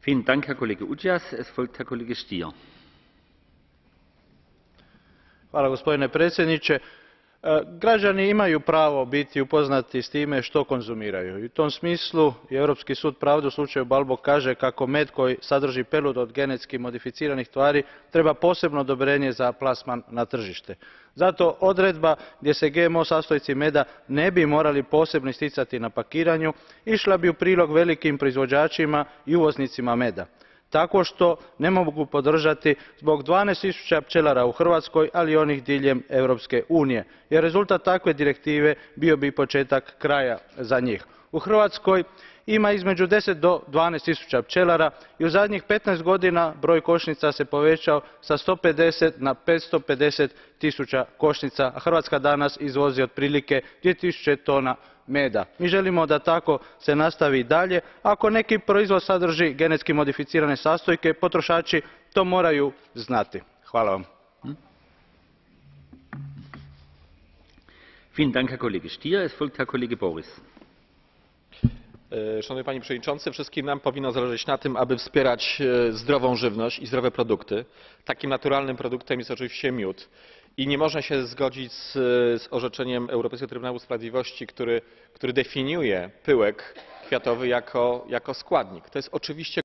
Vielen Dank, Herr Kollege Ugias. Es folgt Herr Kollege Stier. Hvala gospodine predsjedniče. Građani imaju pravo biti upoznati s time što konzumiraju i u tom smislu i Europski sud pravde u slučaju Balbo kaže kako med koji sadrži pelud od genetski modificiranih tvari treba posebno odobrenje za plasman na tržište. Zato odredba gdje se GMO sastojci meda ne bi morali posebno isticati na pakiranju išla bi u prilog velikim proizvođačima i uvoznicima meda. Tako što ne mogu podržati zbog 12 000 pčelara u Hrvatskoj, ali i onih diljem Europske unije, jer rezultat takve direktive bio bi početak kraja za njih. U Hrvatskoj ima između 10 do 12 000 pčelara i u zadnjih 15 godina broj košnica se povećao sa 150 na 550 000 košnica, a Hrvatska danas izvozi otprilike 2000 tona meda. Mi želimo da tako se nastavi i dalje. Ako neki proizvod sadrži genetski modificirane sastojke, potrošači to moraju znati. Hvala vam. Vielen Dank, Herr Kollege Stier. Es folgt Herr Kollege Boris. Szanowny Panie Przewodniczący, wszystkim nam powinno zależeć na tym, aby wspierać zdrową żywność i zdrowe produkty. Takim naturalnym produktem jest oczywiście miód. I nie można się zgodzić z orzeczeniem Europejskiego Trybunału Sprawiedliwości, który definiuje pyłek kwiatowy jako składnik. To jest oczywiście